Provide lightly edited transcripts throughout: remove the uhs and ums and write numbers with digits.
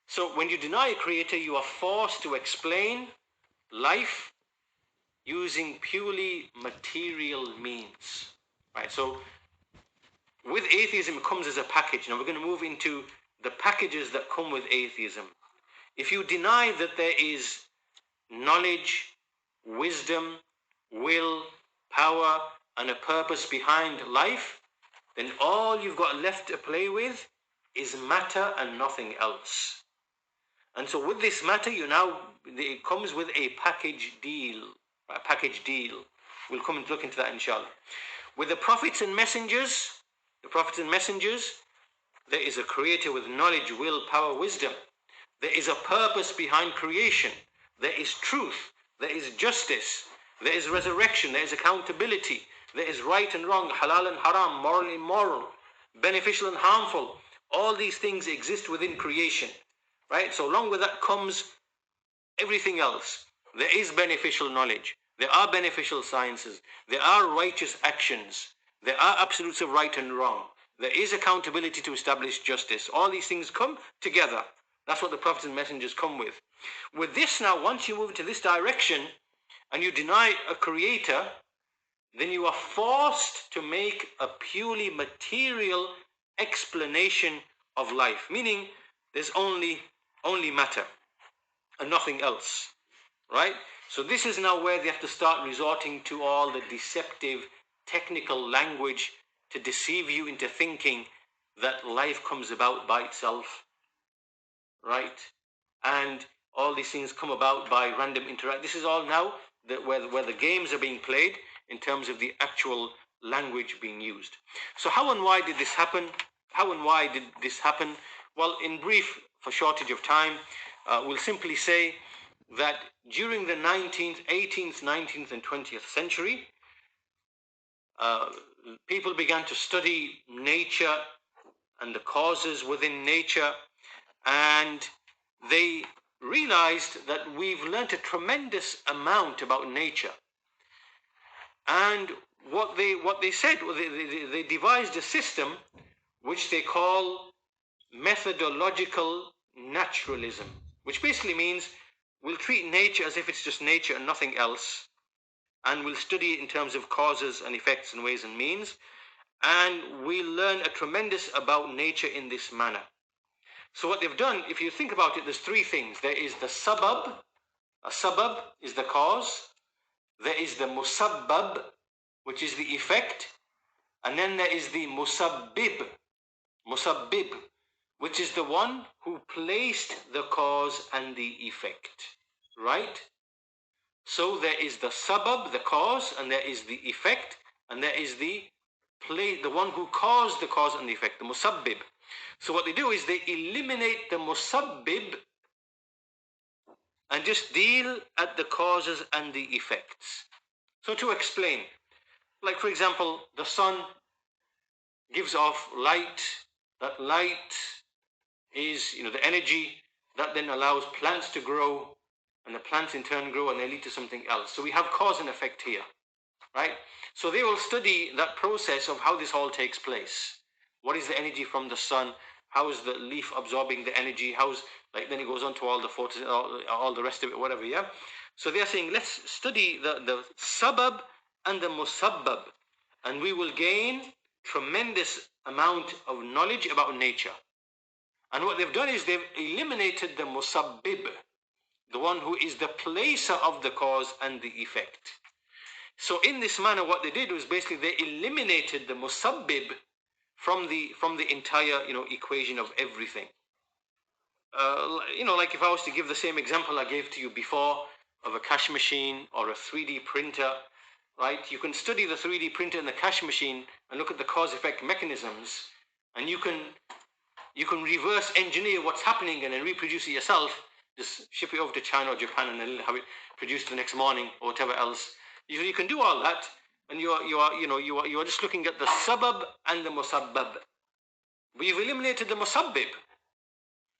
So when you deny a creator, you are forced to explain life using purely material means. Right? So with atheism, it comes as a package. Now we're going to move into the packages that come with atheism. If you deny that there is knowledge, wisdom, will, power, and a purpose behind life, then all you've got left to play with is matter and nothing else. And so with this matter, it comes with a package deal. A package deal. We'll come and look into that inshallah. With the prophets and messengers, there is a creator with knowledge, will, power, wisdom. There is a purpose behind creation. There is truth. There is justice. There is resurrection. There is accountability. There is right and wrong, halal and haram, moral and immoral, beneficial and harmful. All these things exist within creation. Right? So along with that comes everything else. There is beneficial knowledge. There are beneficial sciences. There are righteous actions. There are absolutes of right and wrong. There is accountability to establish justice. All these things come together. That's what the prophets and messengers come with. With this now, once you move into this direction and you deny a creator, then you are forced to make a purely material explanation of life. Meaning there's only matter and nothing else. Right? So this is now where they have to start resorting to all the deceptive technical language to deceive you into thinking that life comes about by itself. Right? And all these things come about by random interaction. This is all now where the games are being played in terms of the actual language being used. So how and why did this happen? Well, in brief, for shortage of time, we'll simply say that during the 18th, 19th, and 20th century, people began to study nature and the causes within nature, and they realized that we've learnt a tremendous amount about nature. And what they said, they devised a system which they call methodological naturalism, which basically means we'll treat nature as if it's just nature and nothing else, and we'll study it in terms of causes and effects and ways and means, and we'll learn a tremendous about nature in this manner. So what they've done, if you think about it, there's three things. There is the sabab. A sabab is the cause. There is the musabbab, which is the effect. And then there is the musabbib, which is the one who placed the cause and the effect. Right? So there is the sabab, the cause, and there is the effect, and there is the one who caused the cause and the effect, the musabbib. So what they do is they eliminate the musabbib and just deal at the causes and the effects. So to explain, like for example, the sun gives off light. That light is, the energy that then allows plants to grow, and the plants in turn grow and they lead to something else. So we have cause and effect here, right? So they will study that process of how this all takes place. What is the energy from the sun? How is the leaf absorbing the energy? Then it goes on to all the photos, all the rest of it, whatever, yeah? So they are saying, let's study the sabab and the musabbab, and we will gain tremendous amount of knowledge about nature. And what they've done is they've eliminated the musabbib, the one who is the placer of the cause and the effect. So in this manner, what they did was basically they eliminated the musabbib from the entire equation of everything. Like if I was to give the same example I gave to you before of a cash machine or a 3D printer, right? You can study the 3D printer and the cash machine and look at the cause-effect mechanisms, and you can reverse engineer what's happening and then reproduce it yourself. Just ship it over to China or Japan and then have it produced the next morning or whatever else. You can do all that, and you are just looking at the sabab and the musabbab. But you've eliminated the musabbib,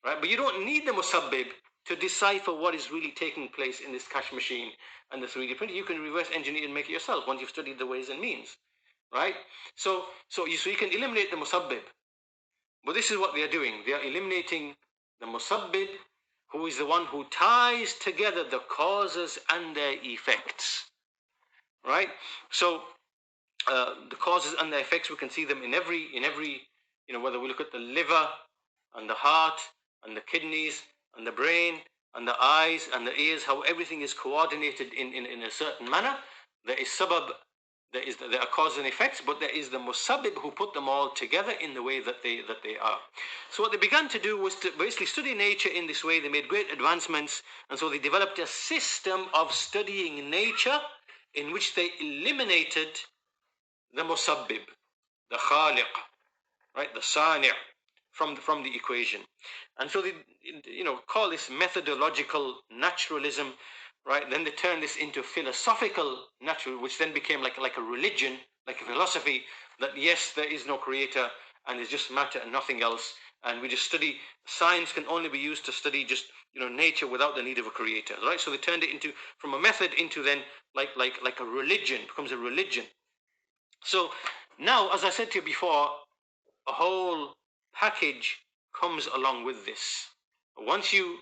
right? But you don't need the musabbib to decipher what is really taking place in this cash machine and the 3D printer. You can reverse engineer and make it yourself once you've studied the ways and means, right? So you can eliminate the musabbib. But this is what they are doing. They are eliminating The musabbib, who is the one who ties together the causes and their effects. Right? So the causes and the effects, we can see them in every, whether we look at the liver and the heart and the kidneys and the brain and the eyes and the ears, how everything is coordinated in a certain manner. There is sabab, there are causes and effects, but there is the musabbib who put them all together in the way that they are. So what they began to do was to basically study nature in this way. They made great advancements, and so they developed a system of studying nature in which they eliminated the musabbib, the khaliq, right, the sani' from the equation. And so they call this methodological naturalism, right? Then they turned this into philosophical natural, which then became like a religion, like a philosophy, that yes, there is no creator and it's just matter and nothing else, and we just study. Science can only be used to study just nature without the need of a creator, right? So they turned it into, from a method into then like a religion, becomes a religion. So now, as I said to you before, a whole package comes along with this. Once you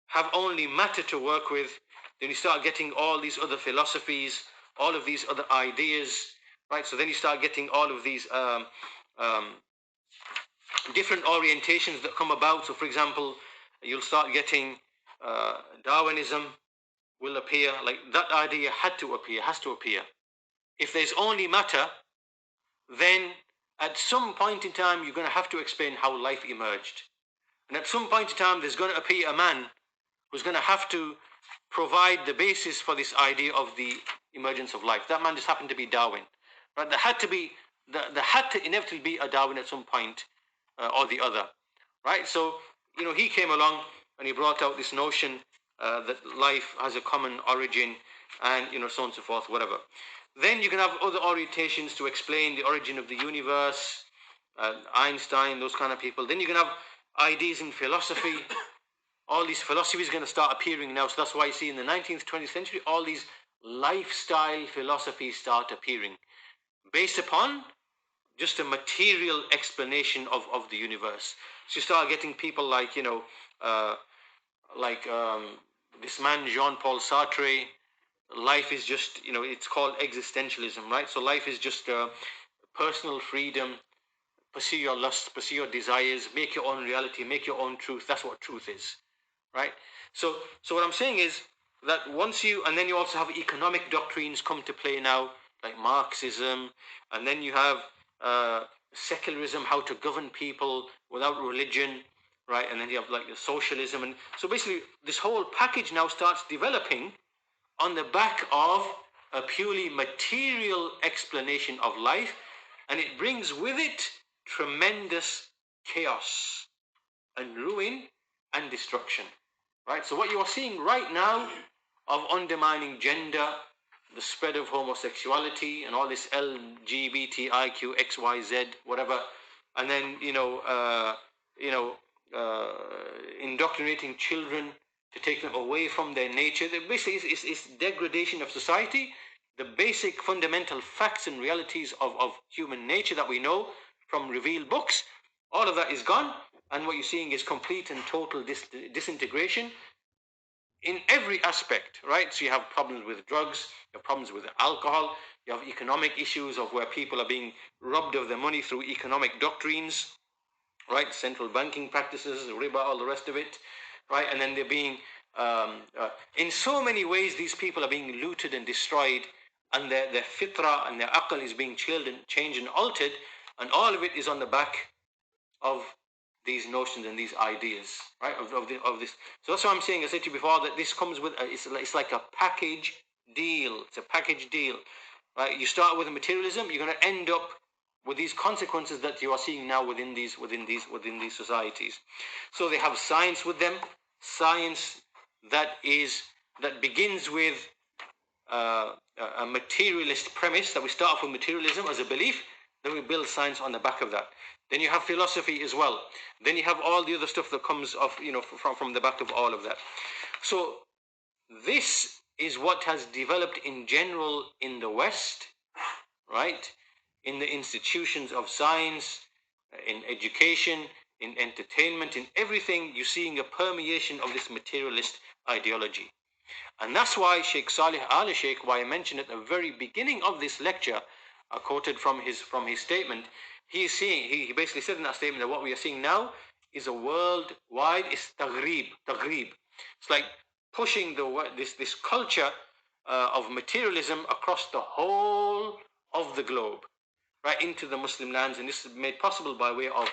have only matter to work with, then you start getting all these other philosophies, all of these other ideas, right? So then you start getting all of these different orientations that come about. So, for example, you'll start getting Darwinism will appear. Like that idea had to appear, has to appear. If there's only matter, then at some point in time you're going to have to explain how life emerged. And at some point in time there's going to appear a man who's going to have to provide the basis for this idea of the emergence of life. That man just happened to be Darwin. Right? There had to inevitably be a Darwin at some point or the other. Right? So, he came along and he brought out this notion that life has a common origin and, so on and so forth, whatever. Then you can have other orientations to explain the origin of the universe, Einstein, those kind of people. Then you can have ideas in philosophy. All these philosophies are going to start appearing now. So that's why you see in the 19th, 20th century, all these lifestyle philosophies start appearing based upon just a material explanation of the universe. So you start getting people like, this man, Jean-Paul Sartre. Life is just, it's called existentialism, right? So life is just personal freedom, pursue your lusts, pursue your desires, make your own reality, make your own truth. That's what truth is, right? So what I'm saying is that and then you also have economic doctrines come to play now, like Marxism, and then you have secularism, how to govern people without religion, right? And then you have like the socialism. And so basically this whole package now starts developing on the back of a purely material explanation of life, and it brings with it tremendous chaos and ruin and destruction, right? So what you are seeing right now of undermining gender, the spread of homosexuality and all this LGBTIQ XYZ whatever, and then indoctrinating children to take them away from their nature. Basically, it's degradation of society. The basic fundamental facts and realities of human nature that we know from revealed books, all of that is gone, and what you're seeing is complete and total disintegration in every aspect, right? So you have problems with drugs, you have problems with alcohol, you have economic issues of where people are being robbed of their money through economic doctrines, right? Central banking practices, riba, all the rest of it, right? And then they're being, in so many ways, these people are being looted and destroyed, and their fitra and their aql is being changed and altered, and all of it is on the back of these notions and these ideas, right? Of this. So that's what I'm saying. I said to you before that this comes with, it's like a package deal. It's a package deal, right? You start with materialism, you're going to end up with these consequences that you are seeing now within these societies. So they have science with them, science that begins with a materialist premise, that we start off with materialism as a belief, then we build science on the back of that. Then you have philosophy as well. Then you have all the other stuff that comes off, from the back of all of that. So this is what has developed in general in the West, right? In the institutions of science, in education, in entertainment, in everything, you're seeing a permeation of this materialist ideology. And that's why Sheikh Salih Al Sheikh, why I mentioned at the very beginning of this lecture, I quoted from his statement. He basically said in that statement that what we are seeing now is a worldwide, is taghrib. It's like pushing this culture of materialism across the whole of the globe, right into the Muslim lands, and this is made possible by way of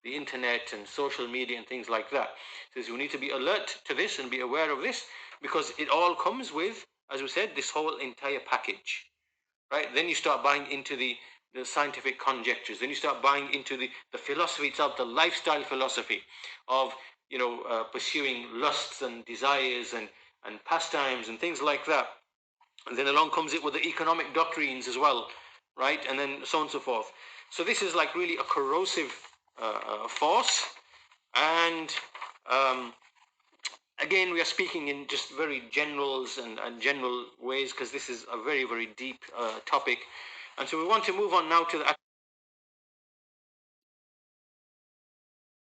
the internet and social media and things like that. So we need to be alert to this and be aware of this, because it all comes with, as we said, this whole entire package, right? Then you start buying into the scientific conjectures. Then you start buying into the philosophy itself, the lifestyle philosophy of pursuing lusts and desires and pastimes and things like that. And then along comes it with the economic doctrines as well, right? And then so on and so forth. So this is like really a corrosive force. And again, we are speaking in just very generals and general ways, because this is a very, very deep topic. And so we want to move on now to the